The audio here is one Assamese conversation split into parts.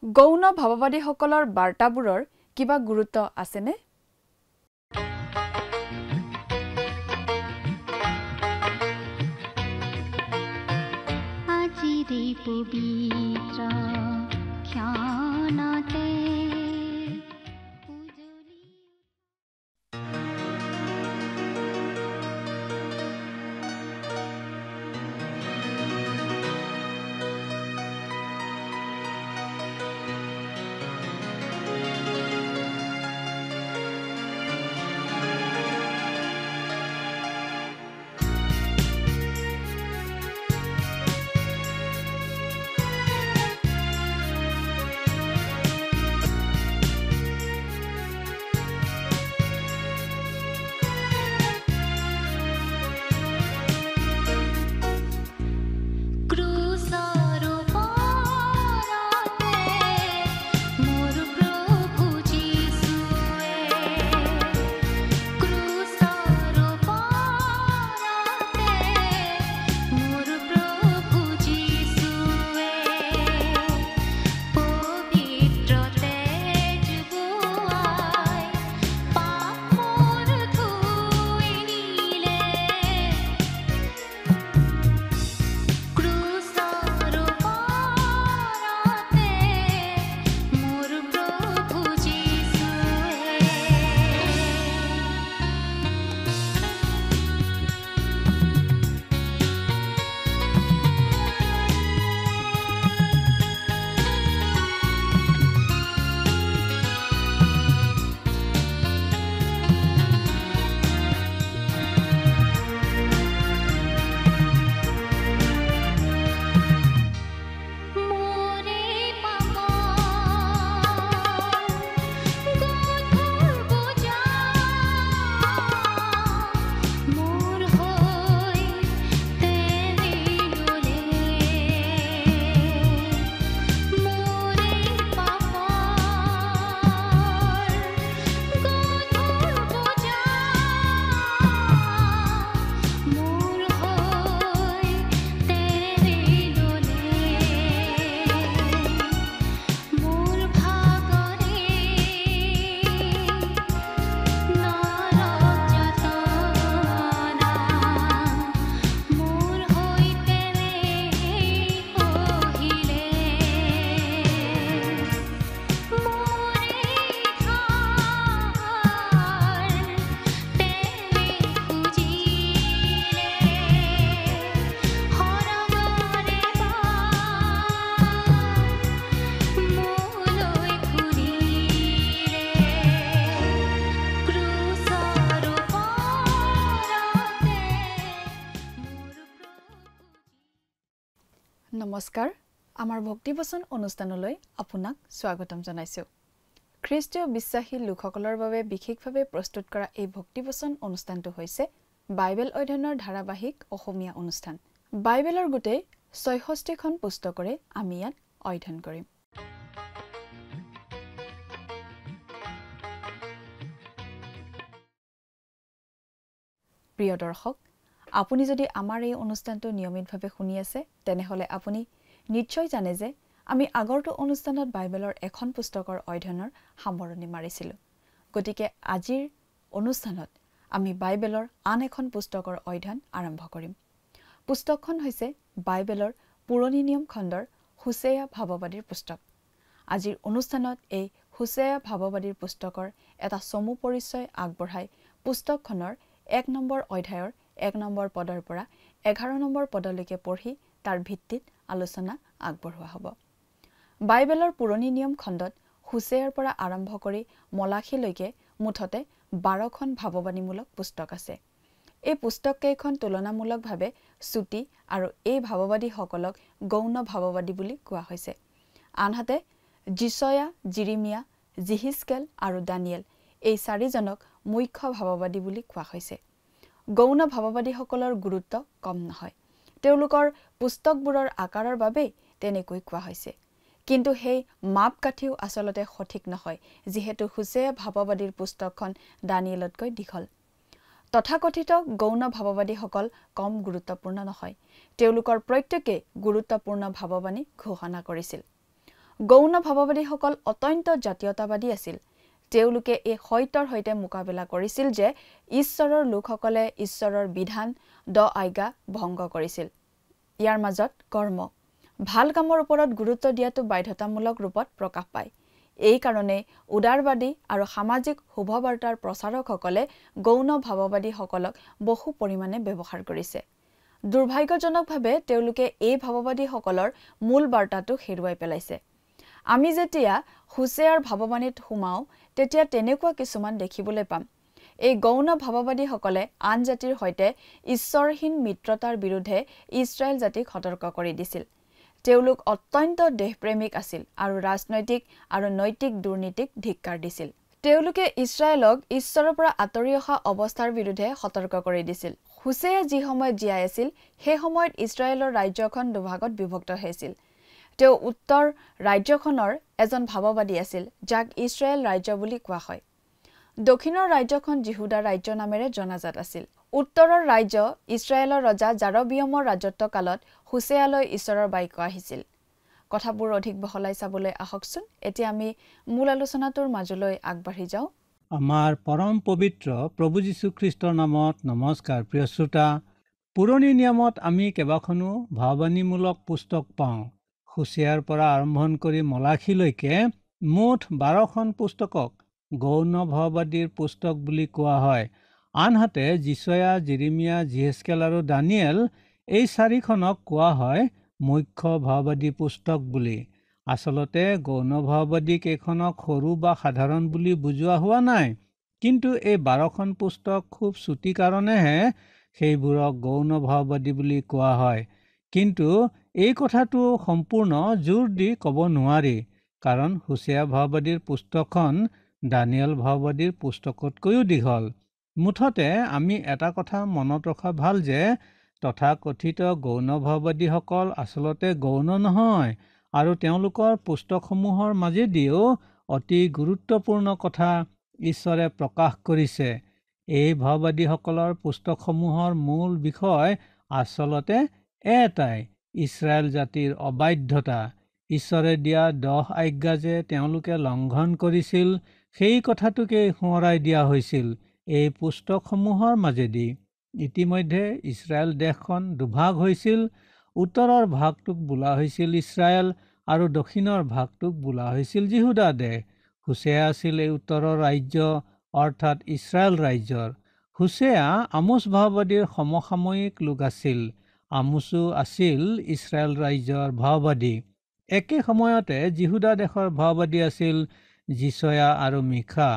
গৌণ ভাৱবাদীসকলৰ বাৰ্তাবোৰৰ কিবা গুৰুত্ব আছেনে? আজিৰে পবিত্ৰ ক্ষণতে নমস্কাৰ, আমাৰ ভক্তিবচন অনুষ্ঠানলৈ আপোনাক স্বাগতম জনাইছো। খ্ৰীষ্টীয় বিশ্বাসী লোকসকলৰ বাবে বিশেষভাৱে প্ৰস্তুত কৰা এই ভক্তিবচন অনুষ্ঠানটো হৈছে বাইবেল অধ্যয়নৰ ধাৰাবাহিক অসমীয়া অনুষ্ঠান। বাইবেলৰ গোটেই ৬৬খন পুস্তকৰে আমি ইয়াত অধ্যয়ন কৰিম। প্ৰিয় দৰ্শক, আপুনি যদি আমাৰ এই অনুষ্ঠানটো নিয়মিতভাৱে শুনি আছে তেনেহলে আপুনি নিশ্চয় জানে যে আমি আগৰটো অনুষ্ঠানত বাইবেলৰ এখন পুস্তকৰ অধ্যয়নৰ সামৰণি মাৰিছিলোঁ। গতিকে আজিৰ অনুষ্ঠানত আমি বাইবেলৰ আন এখন পুস্তকৰ অধ্যয়ন আৰম্ভ কৰিম। পুস্তকখন হৈছে বাইবেলৰ পুৰণি নিয়ম খণ্ডৰ হোছেয়া ভাৱবাদীৰ পুস্তক। আজিৰ অনুষ্ঠানত এই হোছেয়া ভাৱবাদীৰ পুস্তকৰ এটা চমু পৰিচয় আগবঢ়াই পুস্তকখনৰ ১ নম্বৰ অধ্যায়ৰ ১ নম্বৰ পদৰ পৰা ১১ নম্বৰ পদলৈকে পঢ়ি তাৰ ভিত্তিত আলোচনা আগবঢ়োৱা হ'ব। বাইবেলৰ পুৰণি নিয়ম খণ্ডত হোছেয়াৰ পৰা আৰম্ভ কৰি মলাখীলৈকে মুঠতে ১২খন ভাৱবাণীমূলক পুস্তক আছে। এই পুস্তককেইখন তুলনামূলকভাৱে চুটি আৰু এই ভাৱবাদীসকলক গৌণ ভাৱবাদী বুলি কোৱা হৈছে। আনহাতে যিচয়া, জিৰিমিয়া, জিহিজকেল আৰু দানিয়েল এই ৪জনক মুখ্য ভাৱবাদী বুলি কোৱা হৈছে। গৌণ ভাৱবাদীসকলৰ গুৰুত্ব কম নহয়। তেওঁলোকৰ পুস্তকবোৰৰ আকাৰৰ বাবেই তেনেকৈ কোৱা হৈছে। কিন্তু সেই মাপকাঠিও আচলতে সঠিক নহয়, যিহেতু হোছেয়া ভাৱবাদীৰ পুস্তকখন দানিয়েলতকৈ দীঘল। তথাকথিত গৌণ ভাৱবাদীসকল কম গুৰুত্বপূৰ্ণ নহয়। তেওঁলোকৰ প্ৰত্যেকেই গুৰুত্বপূৰ্ণ ভাৱবাণী ঘোষণা কৰিছিল। গৌণ ভাৱবাদীসকল অত্যন্ত জাতীয়তাবাদী আছিল। তেওঁলোকে এই সত্যৰ সৈতে মোকাবিলা কৰিছিল যে ঈশ্বৰৰ লোকসকলে ঈশ্বৰৰ বিধান আজ্ঞা ভংগ কৰিছিল। ইয়াৰ মাজত কৰ্ম, ভাল কামৰ ওপৰত গুৰুত্ব দিয়াটো বাধ্যতামূলক ৰূপত প্ৰকাশ পায়। এই কাৰণে উদাৰবাদী আৰু সামাজিক শুভবাৰ্তাৰ প্ৰচাৰকসকলে গৌণ ভাৱবাদীসকলক বহু পৰিমাণে ব্যৱহাৰ কৰিছে। দুৰ্ভাগ্যজনকভাৱে তেওঁলোকে এই ভাৱবাদীসকলৰ মূল বাৰ্তাটো হেৰুৱাই পেলাইছে। আমি যেতিয়া হোছেয়াৰ ভাৱবাণীত সোমাওঁ তেতিয়া তেনেকুৱা কিছুমান দেখিবলৈ পাম। এই গৌণ ভাৱবাদীসকলে আন জাতিৰ সৈতে ঈশ্বৰহীন মিত্ৰতাৰ বিৰুদ্ধে ইছৰাইল জাতিক সতৰ্ক কৰি দিছিল। তেওঁলোক অত্যন্ত দেশপ্ৰেমিক আছিল আৰু ৰাজনৈতিক আৰু নৈতিক দুৰ্নীতিক ধিক্কাৰ দিছিল। তেওঁলোকে ইছৰাইলক ঈশ্বৰৰ পৰা আঁতৰি অহা অৱস্থাৰ বিৰুদ্ধে সতৰ্ক কৰি দিছিল। হোছেয়া যি সময়ত জীয়াই আছিল সেই সময়ত ইছৰাইলৰ ৰাজ্যখন দুভাগত বিভক্ত হৈছিল। তেওঁ উত্তৰ ৰাজ্যখনৰ এজন ভাৱবাদী আছিল, যাক ইছৰাইল ৰাজ্য বুলি কোৱা হয়। দক্ষিণৰ ৰাজ্যখন জিহুদা ৰাজ্য নামেৰে জনাজাত আছিল। উত্তৰৰ ৰাজ্য ইছৰাইলৰ ৰজা জাৰবিয়মৰ ৰাজত্বকালত হোছেয়ালৈ ঈশ্বৰৰ বাক্য আহিছিল। কথাবোৰ অধিক বহলাই চাবলৈ আহকচোন। এতিয়া আমি মূল আলোচনাটোৰ মাজলৈ আগবাঢ়ি যাওঁ। আমাৰ পৰম পবিত্ৰ প্ৰভু যীশুখ্ৰীষ্টৰ নামত নমস্কাৰ। প্ৰিয় শ্ৰোতা, পুৰণি নিয়মত আমি কেইবাখনো ভাৱবাণীমূলক পুস্তক পাওঁ। হোছেয়াৰ পৰা আৰম্ভ কৰি মলাখীলৈকে মুঠ 12খন পুস্তকক গৌণ ভাৱবাদীৰ পুস্তক বুলি কোৱা হয়। আনহাতে যিশয়া, জিৰিমিয়া, জিহেজকেল আৰু দানিয়েল এই 4খনক কোৱা হয় মুখ্য ভাৱবাদী পুস্তক বুলি। আচলতে গৌণ ভাৱবাদী কেইখনক সৰু বা সাধাৰণ বুলি বুজোৱা হোৱা নাই, কিন্তু এই 12খন পুস্তক খুব চুটি কাৰণেহে সেইবোৰক গৌণ ভাৱবাদী বুলি কোৱা হয়। কিন্তু এই কথাটো সম্পূৰ্ণ জোৰ দি ক'ব নোৱাৰি, কাৰণ হোছেয়া ভাৱবাদীৰ পুস্তকখন দানিয়েল ভাৱবাদীৰ পুস্তকতকৈও দীঘল। মুঠতে আমি এটা কথা মনত ৰখা ভাল যে তথাকথিত গৌণ ভাৱবাদীসকল আচলতে গৌণ নহয়, আৰু তেওঁলোকৰ পুস্তকসমূহৰ মাজেদিও অতি গুৰুত্বপূৰ্ণ কথা ঈশ্বৰে প্ৰকাশ কৰিছে। এই ভাৱবাদীসকলৰ পুস্তকসমূহৰ মূল বিষয় আচলতে এটাই, ইছৰাইল জাতিৰ অবাধ্যতা। ঈশ্বৰে দিয়া 10 আজ্ঞা যে তেওঁলোকে লংঘন কৰিছিল, সেই কথাটোকে সোঁৱৰাই দিয়া হৈছিল এই পুস্তকসমূহৰ মাজেদি। ইতিমধ্যে ইছৰাইল দেশখন দুভাগ হৈছিল। উত্তৰৰ ভাগটোক বোলা হৈছিল ইছৰাইল আৰু দক্ষিণৰ ভাগটোক বোলা হৈছিল জিহুদা দেশ। হোছেয়া আছিল এই উত্তৰৰ ৰাজ্য, অৰ্থাৎ ইছৰাইল ৰাজ্যৰ। হোছেয়া আমোছ ভাৱবাদীৰ সমসাময়িক লোক আছিল। আমোছো আছিল ইছৰাইল ৰাজ্যৰ ভাৱবাদী। একে সময়তে জিহুদা দেশৰ ভাৱবাদী আছিল যিশয়া আৰু মিখা।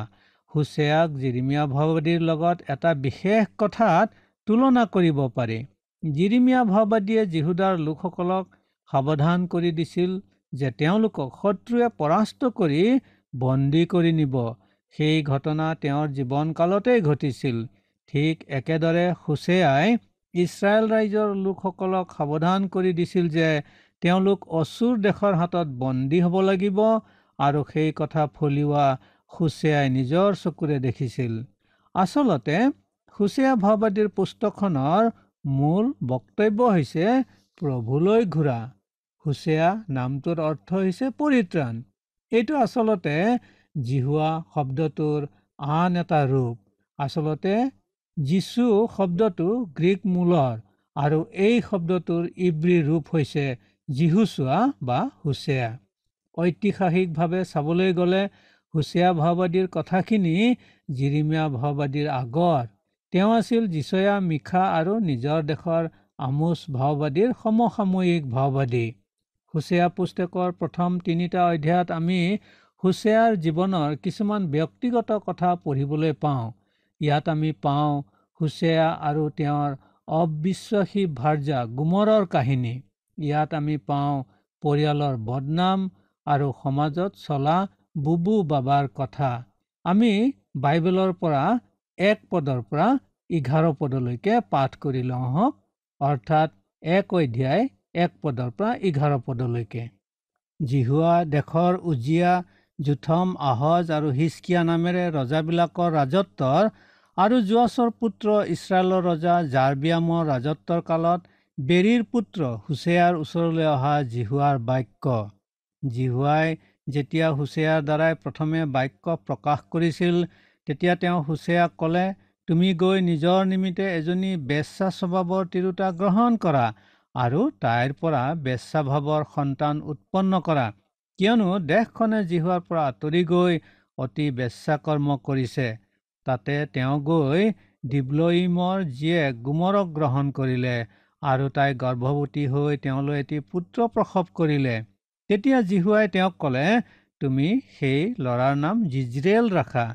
হোছেয়াক জিৰিমিয়া ভাৱবাদীৰ লগত এটা বিশেষ কথাত তুলনা কৰিব পাৰি। জিৰিমিয়া ভাৱবাদীয়ে জিহুদাৰ লোকসকলক সাৱধান কৰি দিছিল যে তেওঁলোকক শত্ৰুৱে পৰাস্ত কৰি বন্দী কৰি নিব। সেই ঘটনা তেওঁৰ জীৱনকালতেই ঘটিছিল। ঠিক একেদৰে হোছেয়াই ইছৰাইল ৰাজ্যৰ লোকসকলক সাৱধান কৰি দিছিল যে তেওঁলোক অছুৰ দেশৰ হাতত বন্দী হ'ব লাগিব, আৰু সেই কথা ফলিওৱা হোছেয়াই নিজৰ চকুৰে দেখিছিল। আচলতে হোছেয়া ভাৱবাদীৰ পুস্তকখনৰ মূল বক্তব্য হৈছে প্ৰভুলৈ ঘূৰা। হোছেয়া নামটোৰ অৰ্থ হৈছে পৰিত্ৰাণ। এইটো আচলতে জিহুৱা শব্দটোৰ আন এটা ৰূপ। আচলতে যিচু শব্দটো গ্ৰীক মূলৰ, আৰু এই শব্দটোৰ ইব্ৰী ৰূপ হৈছে যিহুচুৱা বা হোছেয়া। ঐতিহাসিকভাৱে চাবলৈ গ'লে হোছেয়া ভাৱবাদীৰ কথাখিনি জিৰিমিয়া ভাৱবাদীৰ আগৰ। তেওঁ আছিল যিশয়া, মিখা আৰু নিজৰ দেশৰ আমোছ ভাৱবাদীৰ সমসাময়িক ভাৱবাদী। হোছেয়া পুস্তকৰ প্ৰথম 3টা অধ্যায়ত আমি হোছেয়াৰ জীৱনৰ কিছুমান ব্যক্তিগত কথা পঢ়িবলৈ পাওঁ। ইয়াত আমি পাওঁ হোছেয়া আৰু তেওঁৰ অবিশ্বাসী ভাৰ্যা গোমৰৰ কাহিনী। ইয়াত আমি পাওঁ পৰিয়ালৰ বদনাম আৰু সমাজত চলা বুবু বাবাৰ কথা। আমি বাইবেলৰ পৰা 1 পদৰ পৰা 11 পদলৈকে পাঠ কৰি লওঁ হওক, অৰ্থাৎ 1 অধ্যায় 1 পদৰ পৰা 11 পদলৈকে। জিহুৱা দেশৰ উজিয়া, জোথম, আহজ আৰু হিজকিয়া নামেৰে ৰজাবিলাকৰ ৰাজত্বৰ আৰু যোৱাছৰ পুত্ৰ ইছৰাইলৰ ৰজা জাৰবিয়ামৰ ৰাজত্বৰ কালত বেৰীৰ পুত্ৰ হোছেয়াৰ ওচৰলৈ অহা জিহুৱাৰ বাক্য। জিহুৱাই যেতিয়া হোছেয়াৰ দ্বাৰাই প্ৰথমে বাক্য প্ৰকাশ কৰিছিল, তেতিয়া তেওঁ হোছেয়াক ক'লে, তুমি গৈ নিজৰ নিমিত্তে এজনী বেশ্যা স্বভাৱৰ তিৰোতা গ্ৰহণ কৰা আৰু তাইৰ পৰা বেশ্যাভাৱৰ সন্তান উৎপন্ন কৰা, কিয়নো দেশখনে জিহুৱাৰ পৰা আঁতৰি গৈ অতি বেশ্যাকৰ্ম কৰিছে। তাতে তেওঁ গৈ দিবলয়ীমৰ জীয়েক গোমৰক গ্ৰহণ কৰিলে আৰু তাই গৰ্ভৱতী হৈ তেওঁলৈ এটি পুত্ৰ প্ৰসৱ কৰিলে। তেতিয়া জিহুৱাই তেওঁক ক'লে, তুমি সেই ল'ৰাৰ নাম জিজৰেল ৰাখা,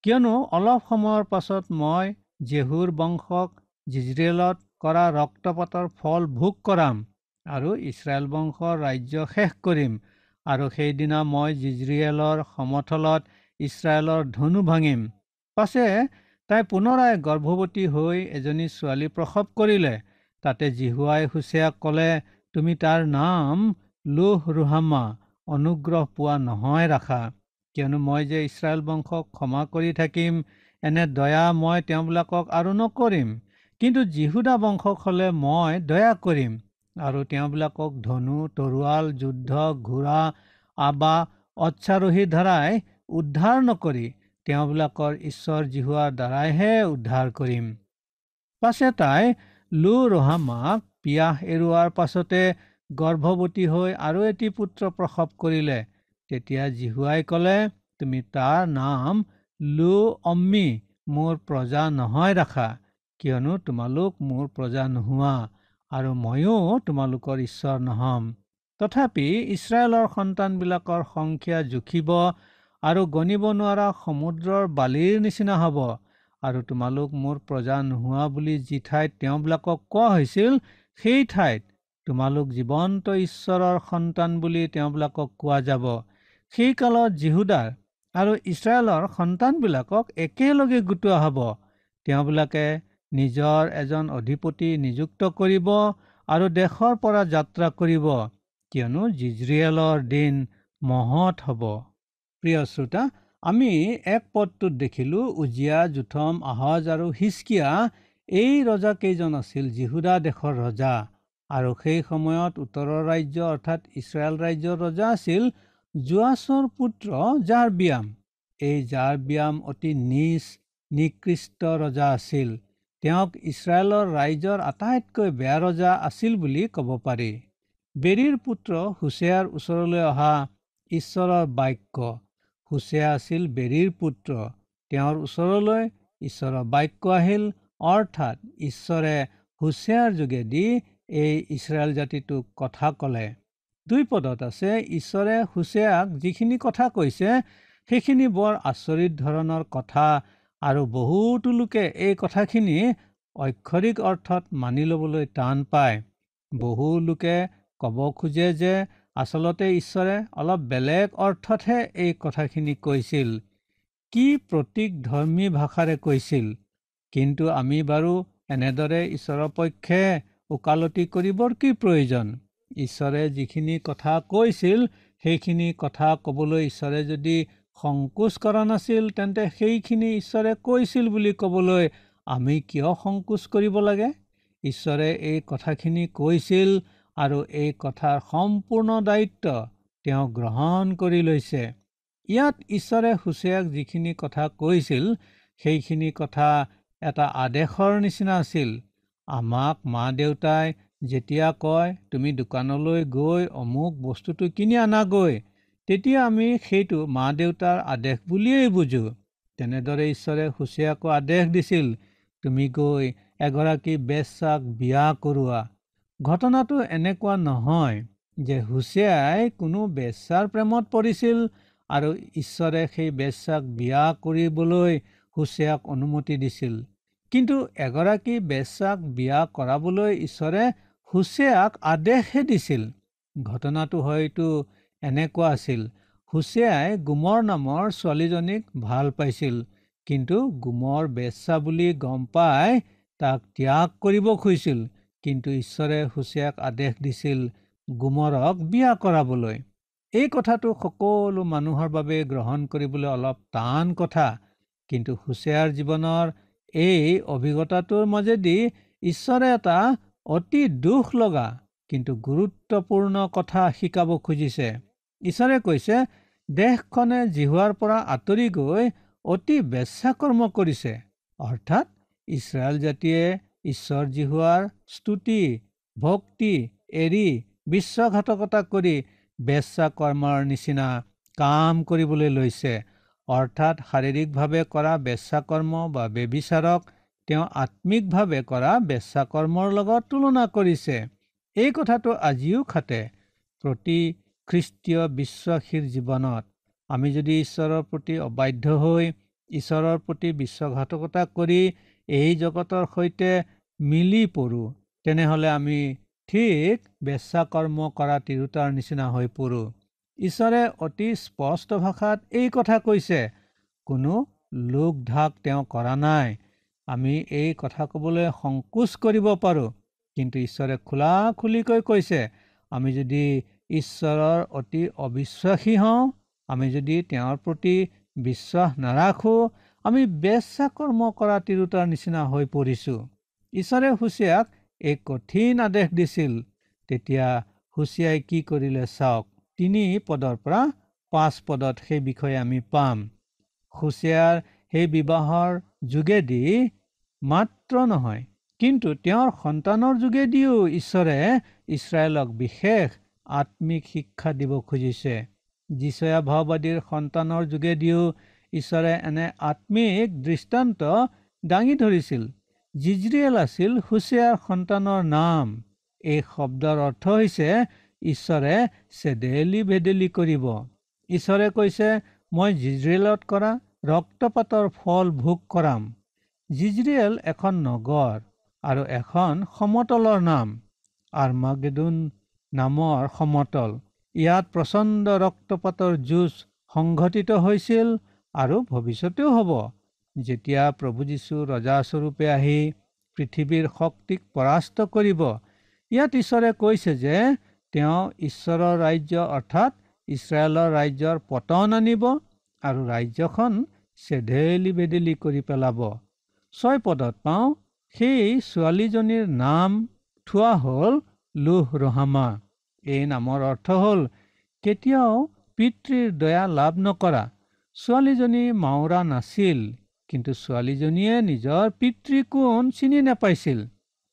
কিয়নো অলপ সময়ৰ পাছত মই জেহুৰ বংশক জিজৰেলত কৰা ৰক্তপাতৰ ফল ভোগ কৰাম আৰু ইছৰাইল বংশৰ ৰাজ্য শেষ কৰিম, আৰু সেইদিনা মই জিজৰিয়েলৰ সমথলত ইছৰাইলৰ ধনু ভাঙিম। পাছে তাই পুনৰাই গৰ্ভৱতী হৈ এজনী ছোৱালী প্ৰসৱ কৰিলে। তাতে জিহুৱাই হোছেয়াক ক'লে, তুমি তাৰ নাম লোহ ৰুহামা, অনুগ্ৰহ পোৱা নহয় ৰাখা, কিয়নো মই যে ইছৰাইল বংশক ক্ষমা কৰি থাকিম, এনে দয়া মই তেওঁবিলাকক আৰু নকৰিম, কিন্তু জিহুদা বংশক হ'লে মই দয়া কৰিম আৰু তেওঁবিলাকক ধনু, তৰোৱাল, যুদ্ধ, ঘোঁৰা বা অশ্বাৰোহীৰ দ্বাৰাই উদ্ধাৰ নকৰি তেওঁবিলাকৰ ঈশ্বৰ জিহুৱাৰ দ্বাৰাইহে উদ্ধাৰ কৰিম। পাছে তাই লো ৰুহামাক পিয়াহ এৰুৱাৰ পাছতে গৰ্ভৱতী হৈ আৰু এটি পুত্ৰ প্ৰসৱ কৰিলে। তেতিয়া জিহুৱাই ক'লে, তুমি তাৰ নাম লো অম্মি, মোৰ প্ৰজা নহয় ৰাখা, কিয়নো তোমালোক মোৰ প্ৰজা নোহোৱা আৰু ময়ো তোমালোকৰ ঈশ্বৰ নহম। তথাপি ইছৰাইলৰ সন্তানবিলাকৰ সংখ্যা জুখিব আৰু গণিব নোৱাৰা সমুদ্ৰৰ বালিৰ নিচিনা হ'ব, আৰু তোমালোক মোৰ প্ৰজা নোহোৱা বুলি যি ঠাইত তেওঁবিলাকক কোৱা হৈছিল, সেই ঠাইত তোমালোক জীৱন্ত ঈশ্বৰৰ সন্তান বুলি তেওঁবিলাকক কোৱা যাব। সেই কালত জিহুদাৰ আৰু ইছৰাইলৰ সন্তানবিলাকক একেলগে গোটোৱা হ'ব। তেওঁবিলাকে নিজৰ এজন অধিপতি নিযুক্ত কৰিব আৰু দেশৰ পৰা যাত্ৰা কৰিব, কিয়নো জিজৰিয়েলৰ দিন মহৎ হ'ব। প্ৰিয় শ্ৰোতা, আমি এক পদটোত দেখিলোঁ উজিয়া, জোথম, আহাজ আৰু হিজকিয়া এই ৰজাকেইজন আছিল জিহুদা দেশৰ ৰজা, আৰু সেই সময়ত উত্তৰৰ ৰাজ্য অৰ্থাৎ ইছৰাইল ৰাজ্যৰ ৰজা আছিল যোৱাছৰ পুত্ৰ জাৰবিয়াম। এই জাৰবিয়াম অতি নীচ নিকৃষ্ট ৰজা আছিল। তেওঁক ইছৰাইলৰ ৰাইজৰ আটাইতকৈ বেয়া ৰজা আছিল বুলি ক'ব পাৰি। বেৰীৰ পুত্ৰ হোছেয়াৰ ওচৰলৈ অহা ঈশ্বৰৰ বাক্য। হোছেয়া আছিল বেৰীৰ পুত্ৰ। তেওঁৰ ওচৰলৈ ঈশ্বৰৰ বাক্য আহিল, অৰ্থাৎ ঈশ্বৰে হোছেয়াৰ যোগেদি এই ইছৰাইল জাতিটোক কথা ক'লে। 2 পদত আছে, ঈশ্বৰে হোছেয়াক যিখিনি কথা কৈছে সেইখিনি বৰ আচৰিত ধৰণৰ কথা, আৰু বহুতো লোকে এই কথাখিনি অক্ষৰিক অৰ্থত মানি ল'বলৈ টান পায়। বহু লোকে ক'ব খোজে যে আচলতে ঈশ্বৰে অলপ বেলেগ অৰ্থতহে এই কথাখিনি কৈছিল, কি প্ৰতীকধৰ্মী ভাষাৰে কৈছিল। কিন্তু আমি বাৰু এনেদৰে ঈশ্বৰৰ পক্ষে ওকালতি কৰিবৰ কি প্ৰয়োজন? ঈশ্বৰে যিখিনি কথা কৈছিল সেইখিনি কথা ক'বলৈ ঈশ্বৰে যদি সংকোচ কৰা নাছিল, তেন্তে সেইখিনি ঈশ্বৰে কৈছিল বুলি ক'বলৈ আমি কিয় সংকোচ কৰিব লাগে? ঈশ্বৰে এই কথাখিনি কৈছিল আৰু এই কথাৰ সম্পূৰ্ণ দায়িত্ব তেওঁ গ্ৰহণ কৰি লৈছে। ইয়াত ঈশ্বৰে হোছেয়াক যিখিনি কথা কৈছিল সেইখিনি কথা এটা আদেশৰ নিচিনা আছিল। আমাক মা দেউতাই যেতিয়া কয় তুমি দোকানলৈ গৈ অমুক বস্তুটো কিনি আনাগৈ, তেতিয়া আমি সেইটো মা দেউতাৰ আদেশ বুলিয়েই বুজো। তেনেদৰে ঈশ্বৰে হোছেয়াকো আদেশ দিছিল, তুমি গৈ এগৰাকী বেশ্যাক বিয়া কৰোৱা। ঘটনাটো এনেকুৱা নহয় যে হোছেয়াই কোনো বেশ্যাৰ প্ৰেমত পৰিছিল আৰু ঈশ্বৰে সেই বেশ্যাক বিয়া কৰিবলৈ হোছেয়াক অনুমতি দিছিল। কিন্তু এগৰাকী বেশ্যাক বিয়া কৰাবলৈ ঈশ্বৰে হোছেয়াক আদেশহে দিছিল। ঘটনাটো হয়তো এনেকুৱা আছিল, হোছেয়াই গোমৰ নামৰ ছোৱালীজনীক ভাল পাইছিল, কিন্তু গোমৰ বেশ্যা বুলি গম পাই তাক ত্যাগ কৰিব খুজিছিল। কিন্তু ঈশ্বৰে হোছেয়াক আদেশ দিছিল গোমৰক বিয়া কৰাবলৈ। এই কথাটো সকলো মানুহৰ বাবে গ্ৰহণ কৰিবলৈ অলপ টান কথা, কিন্তু হোছেয়াৰ জীৱনৰ এই অভিজ্ঞতাটোৰ মাজেদি ঈশ্বৰে এটা অতি দুখ লগা কিন্তু গুৰুত্বপূৰ্ণ কথা শিকাব খুজিছে। ঈশ্বৰে কৈছে, দেশখনে জিহুৱাৰ পৰা আঁতৰি গৈ অতি বেশ্যাকৰ্ম কৰিছে। অৰ্থাৎ ইছৰাইল জাতিয়ে ঈশ্বৰ জিহুৱাৰ স্তুতি ভক্তি এৰি বিশ্বাসঘাতকতা কৰি বেশ্যাকৰ্মৰ নিচিনা কাম কৰিবলৈ লৈছে। অৰ্থাৎ শাৰীৰিকভাৱে কৰা বেশ্যাকৰ্ম বা ব্যভিচাৰক তেওঁ আত্মিকভাৱে কৰা বেশ্যাকৰ্মৰ লগত তুলনা কৰিছে। এই কথাটো আজিও খাটে প্ৰতি খ্ৰীষ্টীয় বিশ্বাসীৰ জীৱনত। আমি যদি ঈশ্বৰৰ প্ৰতি অবাধ্য হৈ ঈশ্বৰৰ প্ৰতি বিশ্বাসঘাতকতা কৰি এই জগতৰ সৈতে মিলি পৰোঁ, তেনেহ'লে আমি ঠিক বেশ্যাকৰ্ম কৰা তিৰোতাৰ নিচিনা হৈ পৰোঁ। ঈশ্বৰে অতি স্পষ্ট ভাষাত এই কথা কৈছে, কোনো লোক ঢাক তেওঁ কৰা নাই। আমি এই কথা ক'বলৈ সংকোচ কৰিব পাৰোঁ, কিন্তু ঈশ্বৰে খোলাখুলিকৈ কৈছে, আমি যদি ঈশ্বৰৰ অতি অবিশ্বাসী হওঁ, আমি যদি তেওঁৰ প্ৰতি বিশ্বাস নাৰাখোঁ, আমি বেশ্যাকৰ্ম কৰা তিৰোতাৰ নিচিনা হৈ পৰিছোঁ। ঈশ্বৰে হোছেয়াক এক কঠিন আদেশ দিছিল। তেতিয়া হোছেয়াই কি কৰিলে চাওক। 3 পদৰ পৰা 5 পদত সেই বিষয়ে আমি পাম। হোছেয়াৰ সেই বিবাহৰ যোগেদি মাত্ৰ নহয়, কিন্তু তেওঁৰ সন্তানৰ যোগেদিও ঈশ্বৰে ইছৰাইলক বিশেষ আত্মিক শিক্ষা দিব খুজিছে। যিচয়া ভাওবাদীৰ সন্তানৰ যোগেদিও ঈশ্বৰে এনে আত্মিক দৃষ্টান্ত দাঙি ধৰিছিল। জিজৰিয়েল আছিল হোছেয়াৰ সন্তানৰ নাম। এই শব্দৰ অৰ্থ হৈছে ঈশ্বৰে চেদেলি ভেদেলি কৰিব। ঈশ্বৰে কৈছে, মই জিজৰিয়েলত কৰা ৰক্তপাতৰ ফল ভোগ কৰাম। জিজৰিয়েল এখন নগৰ আৰু এখন সমতলৰ নাম, আৰ্মাগেদোন নামৰ সমতল। ইয়াত প্ৰচণ্ড ৰক্তপাতৰ যুঁজ সংঘটিত হৈছিল আৰু ভৱিষ্যতেও হ'ব, যেতিয়া প্ৰভু যীশু ৰজাস্বৰূপে আহি পৃথিৱীৰ শক্তিক পৰাস্ত কৰিব। ইয়াত ঈশ্বৰে কৈছে যে তেওঁ ঈশ্বৰৰ ৰাজ্য অৰ্থাৎ ইছৰাইলৰ ৰাজ্যৰ পতন আনিব আৰু ৰাজ্যখন চেদেলি বেদেলি কৰি পেলাব। 6 পদত পাওঁ, সেই ছোৱালীজনীৰ নাম থোৱা হ'ল লোহ ৰহামা। এই নামৰ অৰ্থ হ'ল কেতিয়াও পিতৃৰ দয়া লাভ নকৰা। ছোৱালীজনী মাউৰা নাছিল, কিন্তু ছোৱালীজনীয়ে নিজৰ পিতৃ কোন চিনি নাপাইছিল।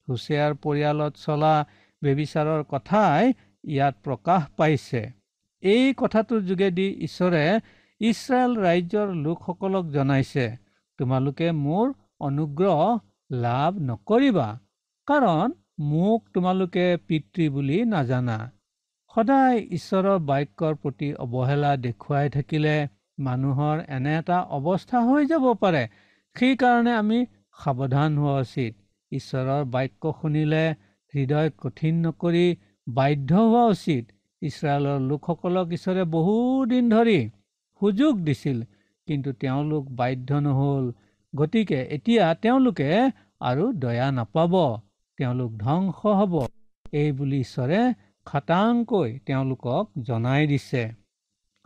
হোছেয়াৰ পৰিয়ালত চলা ব্যভিচাৰৰ কথাই ইয়াত প্ৰকাশ পাইছে। এই কথাটোৰ যোগেদি ঈশ্বৰে ইছৰাইল ৰাজ্যৰ লোকসকলক জনাইছে, তোমালোকে মোৰ অনুগ্ৰহ লাভ নকৰিবা, কাৰণ মোক তোমালোকে পিতৃ বুলি নাজানা। সদায় ঈশ্বৰৰ বাক্যৰ প্ৰতি অৱহেলা দেখুৱাই থাকিলে মানুহৰ এনে এটা অৱস্থা হৈ যাব পাৰে। সেইকাৰণে আমি সাৱধান হোৱা উচিত। ঈশ্বৰৰ বাক্য শুনিলে হৃদয় কঠিন নকৰি বাধ্য হোৱা উচিত। ইছৰাইলৰ লোকসকলক ঈশ্বৰে বহুদিন ধৰি সুযোগ দিছিল, কিন্তু তেওঁলোক বাধ্য নহ'ল। গতিকে এতিয়া তেওঁলোকে আৰু দয়া নাপাব, তেওঁলোক ধ্বংস হ'ব, এই বুলি ঈশ্বৰে খাটাংকৈ তেওঁলোকক জনাই দিছে।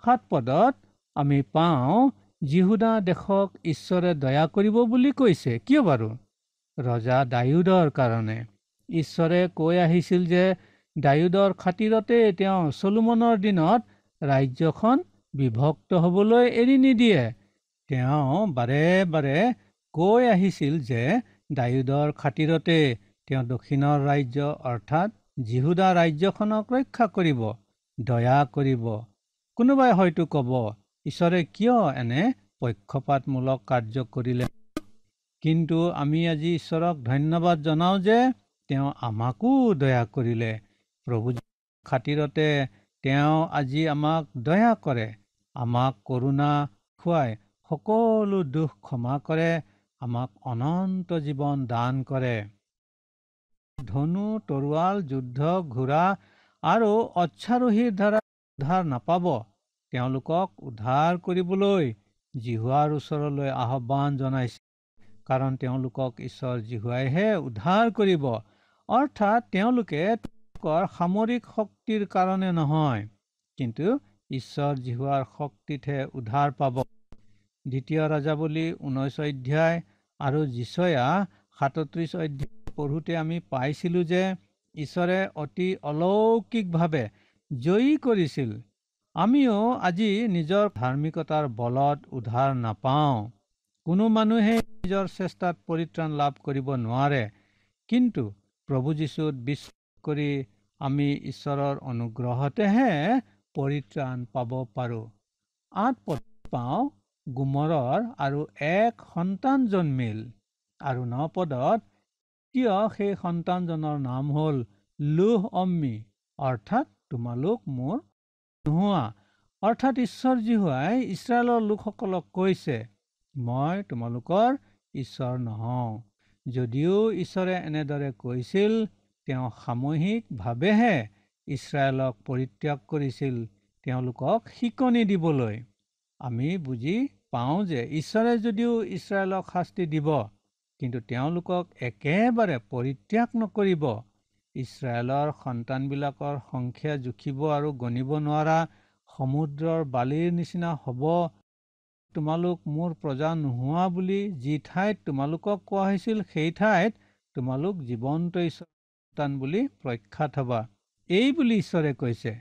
7 পদত আমি পাওঁ, জিহুদা দেশক ঈশ্বৰে দয়া কৰিব বুলি কৈছে। কিয় বাৰু? ৰজা দায়ুদৰ কাৰণে। ঈশ্বৰে কৈ আহিছিল যে দায়ুদৰ খাতিৰতে তেওঁ চলোমনৰ দিনত ৰাজ্যখন বিভক্ত হ'বলৈ এৰি নিদিয়ে। তেওঁ বাৰে বাৰে কৈ আহিছিল যে দায়ুদৰ খাতিৰতে তেওঁ দক্ষিণৰ ৰাজ্য অৰ্থাৎ জিহুদা ৰাজ্যখনক ৰক্ষা কৰিব, দয়া কৰিব। কোনোবাই হয়তো ক'ব, ঈশ্বৰে কিয় এনে পক্ষপাতমূলক কাৰ্য কৰিলে? কিন্তু আমি আজি ঈশ্বৰক ধন্যবাদ জনাওঁ যে তেওঁ আমাকো দয়া কৰিলে। প্ৰভু খাতিৰতে তেওঁ আজি আমাক দয়া কৰে, আমাক কৰোণা খুৱাই সকলো দুখ ক্ষমা কৰে, আমাক অনন্ত জীৱন দান কৰে। ধনু, তৰোৱাল, যুদ্ধ, ঘোঁৰা আৰু অশ্বাৰোহীৰ দ্বাৰা উদ্ধাৰ নাপাব। তেওঁলোকক উদ্ধাৰ কৰিবলৈ জিহুৱাৰ ওচৰলৈ আহ্বান জনাইছে, কাৰণ তেওঁলোকক ঈশ্বৰ জিহুৱাইহে উদ্ধাৰ কৰিব। অৰ্থাৎ তেওঁলোকে তেওঁলোকৰ সামৰিক শক্তিৰ কাৰণে নহয়, কিন্তু ঈশ্বৰ জিহুৱাৰ শক্তিতহে উদ্ধাৰ পাব। 2 ৰাজাৱলী 19 অধ্যায় আৰু যিচয়া 37 অধ্যায় পঢ়োতে আমি পাইছিলোঁ যে ঈশ্বৰে অতি অলৌকিকভাৱে জয়ী কৰিছিল আমিও আজি নিজৰ ধাৰ্মিকতাৰ বলত উদ্ধাৰ নাপাওঁ। কোনো মানুহে নিজৰ চেষ্টাত পৰিত্ৰাণ লাভ কৰিব নোৱাৰে, কিন্তু প্ৰভু যীশুত বিশ্বাস কৰি আমি ঈশ্বৰৰ অনুগ্ৰহতেহে পৰিত্ৰাণ পাব পাৰোঁ। 8 পদ পাওঁ, গোমৰৰ আৰু এক সন্তান জন্মিল। আৰু 9 পদত কিয় সেই সন্তানজনৰ নাম হ'ল লোহ অম্মি, অৰ্থাৎ তোমালোক মোৰ নোহোৱা। অৰ্থাৎ ঈশ্বৰ যীশুৱাই ইছৰাইলৰ লোকসকলক কৈছে, মই তোমালোকৰ ঈশ্বৰ নহওঁ। যদিও ঈশ্বৰে এনেদৰে কৈছিল, তেওঁ সামূহিকভাৱেহে ইছৰাইলক পৰিত্যাগ কৰিছিল, তেওঁলোকক শিকনি দিবলৈ। আমি বুজি পাওঁ যে ঈশ্বৰে যদিও ইছৰাইলক শাস্তি দিব, কিন্তু তেওঁলোকক একেবাৰে পৰিত্যাগ নকৰিব। ইছৰাইলৰ সন্তানবিলাকৰ সংখ্যা জুখিব আৰু গণিব নোৱাৰা সমুদ্ৰৰ বালিৰ নিচিনা হ'ব। তোমালোক মোৰ প্ৰজা নোহোৱা বুলি যি ঠাইত তোমালোকক কোৱা হৈছিল, সেই ঠাইত তোমালোক জীৱন্ত ঈশ্বৰৰ সন্তান বুলি প্ৰখ্যাত হবা। এই বুলি ঈশ্বৰে কৈছে।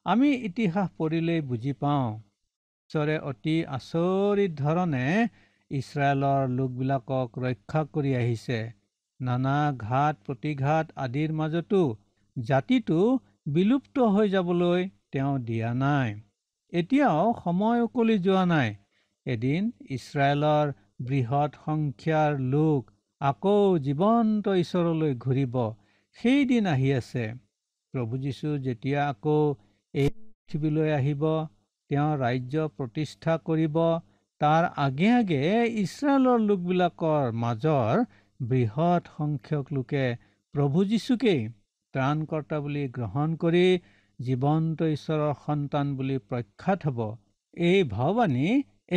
আমি ইতিহাস পঢ়িলেই বুজি পাওঁ, ঈশ্বৰে অতি আচৰিত ধৰণে ইছৰাইলৰ লোকবিলাকক ৰক্ষা কৰি আহিছে। নানা ঘাত প্ৰতিঘাত আদিৰ মাজতো জাতিটো বিলুপ্ত হৈ যাবলৈ তেওঁ দিয়া নাই। এতিয়াও সময় উকলি যোৱা নাই। এদিন ইছৰাইলৰ বৃহৎ সংখ্যাৰ লোক আকৌ জীৱন্ত ঈশ্বৰলৈ ঘূৰিব। সেই দিন আহি আছে। প্ৰভু যীশু যেতিয়া আকৌ এই পৃথিৱীলৈ আহিব, তেওঁ ৰাজ্য প্ৰতিষ্ঠা কৰিব, তাৰ আগে আগে ইছৰাইলৰ লোকবিলাকৰ মাজৰ বৃহৎ সংখ্যক লোকে প্ৰভু যীশুকেই ত্ৰাণকৰ্তা বুলি গ্ৰহণ কৰি জীৱন্ত ঈশ্বৰৰ সন্তান বুলি প্ৰখ্যাত হ'ব। এই ভাৱবাণী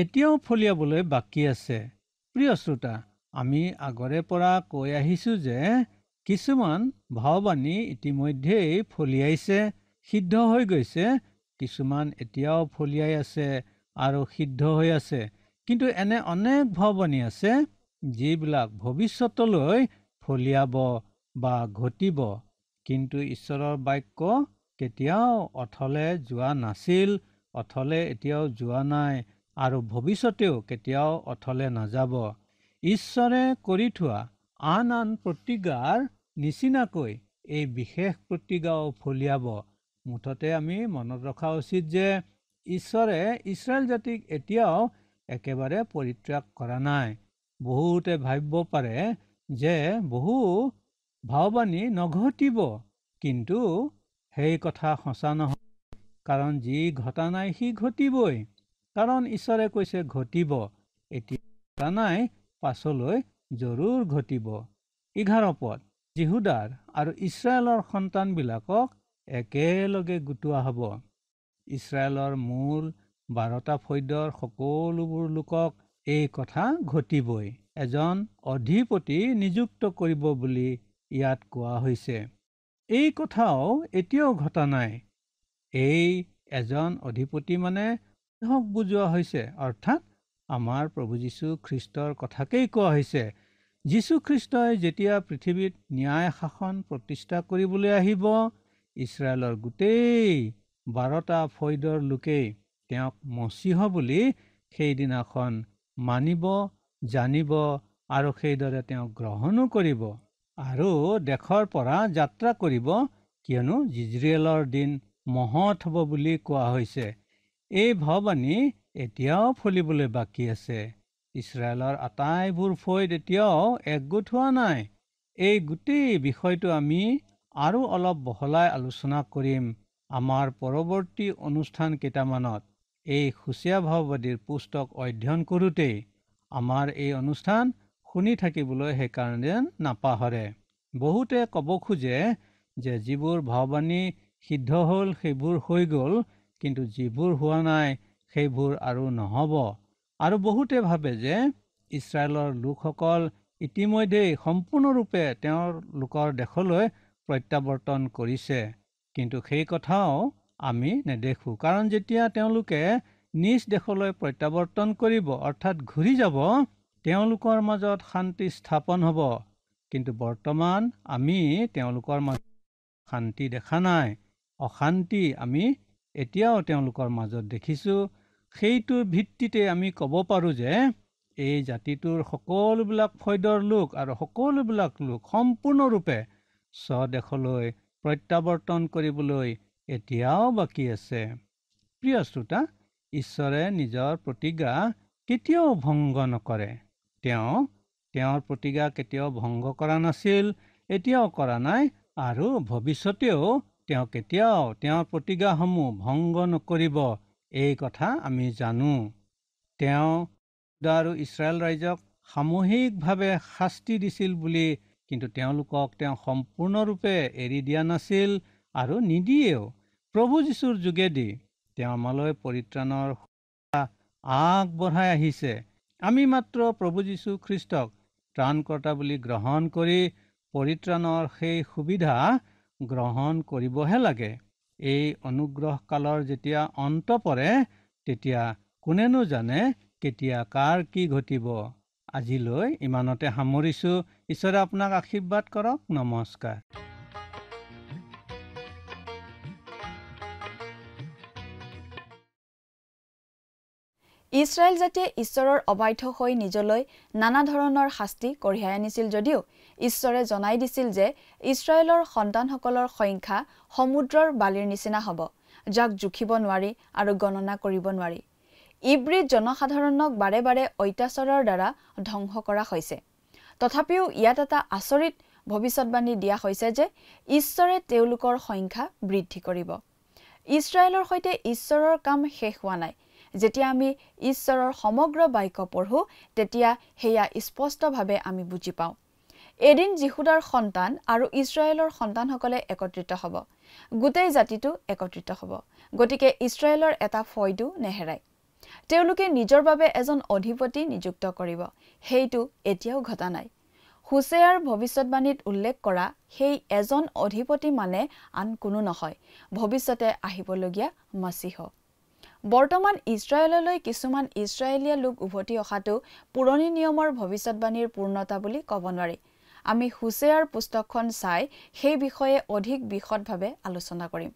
এতিয়াও ফলিয়াবলৈ বাকী আছে। প্ৰিয় শ্ৰোতা, আমি আগৰে পৰা কৈ আহিছোঁ যে কিছুমান ভাৱবাণী ইতিমধ্যেই ফলিয়াইছে, সিদ্ধ হৈ গৈছে। কিছুমান এতিয়াও ফলিয়াই আছে আৰু সিদ্ধ হৈ আছে। কিন্তু এনে অনেক ভাৱবাণী আছে যিবিলাক ভৱিষ্যতলৈ ফলিয়াব বা ঘটিব। কিন্তু ঈশ্বৰৰ বাক্য কেতিয়াও অথলে যোৱা নাছিল, অথলে এতিয়াও যোৱা নাই আৰু ভৱিষ্যতেও কেতিয়াও অথলে নাযাব। ঈশ্বৰে কৰি থোৱা আন আন প্ৰতিজ্ঞাৰ নিচিনাকৈ এই বিশেষ প্ৰতিজ্ঞাও ফলিয়াব। মুঠতে আমি মনত ৰখা উচিত যে ঈশ্বৰে ইছৰাইল জাতিক এতিয়াও একেবাৰে পৰিত্যাগ কৰা নাই। বহুতে ভাবিব পাৰে যে বহু ভাৱবাণী নঘটিব, কিন্তু সেই কথা সঁচা নহয়। কাৰণ যি ঘটা নাই সি ঘটিবই। কাৰণ ঈশ্বৰে কৈছে ঘটিব। এতিয়া ঘটা নাই, পাছলৈ জৰুৰ ঘটিব। 11 পদ, জিহুদাৰ আৰু ইছৰাইলৰ সন্তানবিলাকক একেলগে গোটোৱা হ'ব। ইছৰাইলৰ মূল 12টা ফৈদৰ সকলোবোৰ লোকক এই কথা ঘটিবই। এজন অধিপতি নিযুক্ত কৰিব বুলি ইয়াত কোৱা হৈছে। এই কথাও এতিয়াও ঘটা নাই। এই এজন অধিপতি মানে কিহক বুজোৱা হৈছে? অৰ্থাৎ আমাৰ প্ৰভু যীশু খ্ৰীষ্টৰ কথাকেই কোৱা হৈছে। যীশু খ্ৰীষ্টই যেতিয়া পৃথিৱীত ন্যায় শাসন প্ৰতিষ্ঠা কৰিবলৈ আহিব, ইছৰাইলৰ গোটেই 12টা ফৈদৰ লোকেই তেওঁক মচীহ বুলি সেইদিনাখন মানিব, জানিব আৰু সেইদৰে তেওঁক গ্ৰহণো কৰিব আৰু দেশৰ পৰা যাত্ৰা কৰিব, কিয়নো ইজৰাইলৰ দিন মহৎ হ'ব বুলি কোৱা হৈছে। এই ভাৱবাণী এতিয়াও ফলিবলৈ বাকী আছে। ইছৰাইলৰ আটাইবোৰ ফৈদ এতিয়াও একগোট হোৱা নাই। এই গোটেই বিষয়টো আমি আৰু অলপ বহলাই আলোচনা কৰিম আমাৰ পৰৱৰ্তী অনুষ্ঠান কেইটামানত। এই সুচীয়া ভাৱবাদীৰ পুস্তক অধ্যয়ন কৰোঁতেই আমাৰ এই অনুষ্ঠান শুনি থাকিবলৈ সেইকাৰণে নাপাহৰে। বহুতে ক'ব খোজে যে যিবোৰ ভাৱবাণী সিদ্ধ হ'ল সেইবোৰ হৈ গ'ল, কিন্তু যিবোৰ হোৱা নাই সেইবোৰ আৰু নহ'ব। আৰু বহুতে ভাবে যে ইছৰাইলৰ লোকসকল ইতিমধ্যেই সম্পূৰ্ণৰূপে তেওঁলোকৰ দেশলৈ প্ৰত্যাৱৰ্তন কৰিছে। কিন্তু সেই কথাও আমি নেদেখোঁ। কাৰণ যেতিয়া তেওঁলোকে নিজ দেশলৈ প্ৰত্যাৱৰ্তন কৰিব, অৰ্থাৎ ঘূৰি যাব, তেওঁলোকৰ মাজত শান্তি স্থাপন হ'ব। কিন্তু বৰ্তমান আমি তেওঁলোকৰ মাজত শান্তি দেখা নাই। অশান্তি আমি এতিয়াও তেওঁলোকৰ মাজত দেখিছোঁ। সেইটোৰ ভিত্তিতে আমি ক'ব পাৰোঁ যে এই জাতিটোৰ সকলোবিলাক ফৈদৰ লোক আৰু সকলোবিলাক লোক সম্পূৰ্ণৰূপে স্বদেশলৈ প্ৰত্যাৱৰ্তন কৰিবলৈ এতিয়াও বাকী আছে। প্ৰিয় শ্ৰোতা, ঈশ্বৰে নিজৰ প্ৰতিজ্ঞা কেতিয়াও ভংগ নকৰে। তেওঁ তেওঁৰ প্ৰতিজ্ঞা কেতিয়াও ভংগ কৰা নাছিল, এতিয়াও কৰা নাই আৰু ভৱিষ্যতেও তেওঁ কেতিয়াও তেওঁৰ প্ৰতিজ্ঞাসমূহ ভংগ নকৰিব, এই কথা আমি জানো। তেওঁ আৰু ইছৰাইল ৰাইজক সামূহিকভাৱে শাস্তি দিছিল বুলি, কিন্তু তেওঁলোকক তেওঁ সম্পূৰ্ণৰূপে এৰি দিয়া নাছিল আৰু নিদিয়েও। প্ৰভু যীশুৰ যোগেদি তেওঁ আমালৈ পৰিত্ৰাণৰ আগবঢ়াই আহিছে। আমি মাত্ৰ প্ৰভু যীশু খ্ৰীষ্টক ত্ৰাণকৰ্তা বুলি গ্ৰহণ কৰি পৰিত্ৰাণৰ সেই সুবিধা গ্ৰহণ কৰিবহে লাগে। এই অনুগ্ৰহ কালৰ যেতিয়া অন্ত পৰে, তেতিয়া কোনেনো জানে কেতিয়া কাৰ কি ঘটিব। আজিলৈ ইমানতে সামৰিছোঁ। ঈশ্বৰে আপোনাক আশীৰ্বাদ কৰক। নমস্কাৰ। ইছৰাইল জাতিয়ে ঈশ্বৰৰ অবাধ্য হৈ নিজলৈ নানা ধৰণৰ শাস্তি কঢ়িয়াই আনিছিল যদিও ঈশ্বৰে জনাই দিছিল যে ইছৰাইলৰ সন্তানসকলৰ সংখ্যা সমুদ্ৰৰ বালিৰ নিচিনা হ'ব, যাক জুখিব নোৱাৰি আৰু গণনা কৰিব নোৱাৰি। ইব্ৰীত জনসাধাৰণক বাৰে বাৰে অত্যাচাৰৰ দ্বাৰা ধ্বংস কৰা হৈছে। তথাপিও ইয়াত এটা আচৰিত ভৱিষ্যতবাণী দিয়া হৈছে যে ঈশ্বৰে তেওঁলোকৰ সংখ্যা বৃদ্ধি কৰিব। ইছৰাইলৰ সৈতে ঈশ্বৰৰ কাম শেষ হোৱা নাই। যেতিয়া আমি ঈশ্বৰৰ সমগ্ৰ বাক্য পঢ়োঁ, তেতিয়া সেয়া স্পষ্টভাৱে আমি বুজি পাওঁ। এদিন যিহুদাৰ সন্তান আৰু ইছৰাইলৰ সন্তানসকলে একত্ৰিত হ'ব, গোটেই জাতিটো একত্ৰিত হ'ব। গতিকে ইছৰাইলৰ এটা ফৈদো নেহেৰায়। তেওঁলোকে নিজৰ বাবে এজন অধিপতি নিযুক্ত কৰিব। সেইটো এতিয়াও ঘটা নাই। হোছেয়াৰ ভৱিষ্যতবাণীত উল্লেখ কৰা সেই এজন অধিপতি মানে আন কোনো নহয়, ভৱিষ্যতে আহিবলগীয়া মছিহ। বৰ্তমান ইছৰাইললৈ কিছুমান ইছৰাইলীয়া লোক উভতি অহাটো পুৰণি নিয়মৰ ভৱিষ্যতবাণীৰ পূৰ্ণতা বুলি ক'ব নোৱাৰি। আমি হোছেয়াৰ পুস্তকখন চাই সেই বিষয়ে অধিক বিশদভাৱে আলোচনা কৰিম।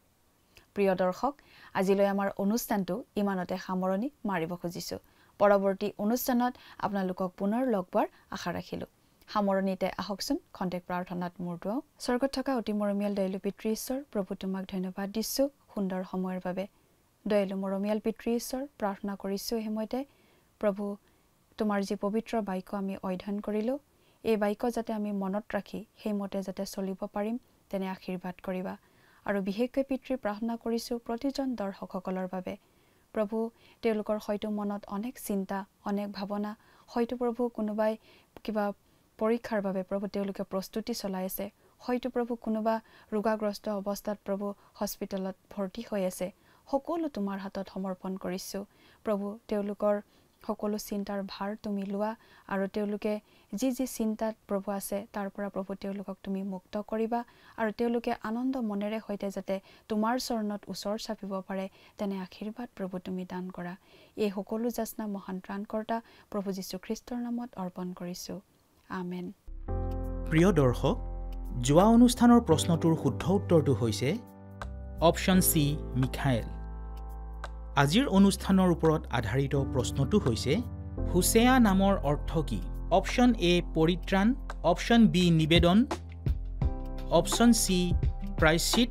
প্ৰিয় দৰ্শক, আজিলৈ আমাৰ অনুষ্ঠানটো ইমানতে সামৰণি মাৰিব খুজিছোঁ। পৰৱৰ্তী অনুষ্ঠানত আপোনালোকক পুনৰ লগ পোৱাৰ আশা ৰাখিলোঁ। সামৰণিতে আহকচোন খন্তেক প্ৰাৰ্থনাত মূৰ দুৱাওঁ। স্বৰ্গত থকা অতি মৰমীয়াল দয়ালু পিতৃ ঈশ্বৰ, প্ৰভু তোমাক ধন্যবাদ দিছোঁ সুন্দৰ সময়ৰ বাবে। দয়ালু মৰমীয়াল পিতৃ ঈশ্বৰ, প্ৰাৰ্থনা কৰিছোঁ এই সময়তে প্ৰভু, তোমাৰ যি পবিত্ৰ বাক্য আমি অধ্যয়ন কৰিলোঁ, এই বাক্য যাতে আমি মনত ৰাখি সেইমতে যাতে চলিব পাৰিম, তেনে আশীৰ্বাদ কৰিবা। আৰু বিশেষকৈ পিতৃ প্ৰাৰ্থনা কৰিছোঁ প্ৰতিজন দৰ্শকসকলৰ বাবে। প্ৰভু, তেওঁলোকৰ হয়তো মনত অনেক চিন্তা, অনেক ভাৱনা, হয়তো প্ৰভু কোনোবাই কিবা পৰীক্ষাৰ বাবে প্ৰভু তেওঁলোকে প্ৰস্তুতি চলাই আছে, হয়তো প্ৰভু কোনোবা ৰোগাগ্ৰস্ত অৱস্থাত প্ৰভু হস্পিটেলত ভৰ্তি হৈ আছে। সকলো তোমাৰ হাতত সমৰ্পণ কৰিছোঁ প্ৰভু। তেওঁলোকৰ সকলো চিন্তাৰ ভাৰ তুমি লোৱা আৰু তেওঁলোকে যি যি চিন্তাত প্ৰভু আছে তাৰ পৰা প্ৰভু তেওঁলোকক তুমি মুক্ত কৰিবা আৰু তেওঁলোকে আনন্দ মনেৰে সৈতে যাতে তোমাৰ চৰণত ওচৰ চাপিব পাৰে, তেনে আশীৰ্বাদ প্ৰভু তুমি দান কৰা। এই সকলো যাচনা মহান ত্ৰাণকৰ্তা প্ৰভু যীশু খ্ৰীষ্টৰ নামত অৰ্পণ কৰিছোঁ। আমেন। প্ৰিয় দৰ্শক, যোৱা অনুষ্ঠানৰ প্ৰশ্নটোৰ শুদ্ধ উত্তৰটো হৈছে অপশ্যন চি, মিখায়েল। আজিৰ অনুষ্ঠানৰ ওপৰত আধাৰিত প্ৰশ্নটো হৈছে হোছেয়া নামৰ অৰ্থ কি? অপশ্যন এ পৰিত্ৰাণ, অপশ্যন বি নিবেদন, অপশ্যন চি প্ৰায়শ্চিত,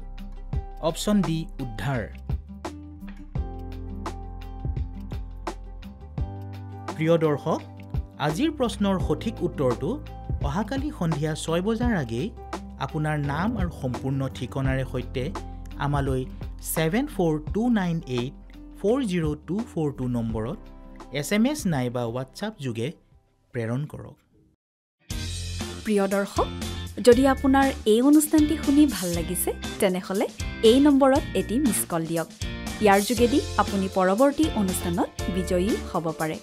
অপশ্যন ডি উদ্ধাৰ। প্ৰিয় দৰ্শক, আজিৰ প্ৰশ্নৰ সঠিক উত্তৰটো অহাকালি সন্ধিয়া 6 বজাৰ আগেয়ে আপোনাৰ নাম আৰু সম্পূৰ্ণ ঠিকনাৰে সৈতে আমালৈ 7429840242 নম্বৰত SMS নাইবা হোৱাটছআপ যোগে প্ৰেৰণ কৰক। প্ৰিয় দৰ্শক, যদি আপোনাৰ এই অনুষ্ঠানটি শুনি ভাল লাগিছে, তেনেহ'লে এই নম্বৰত এটি মিছ কল দিয়ক। ইয়াৰ যোগেদি আপুনি পৰৱৰ্তী অনুষ্ঠানত বিজয়ী হ'ব পাৰে।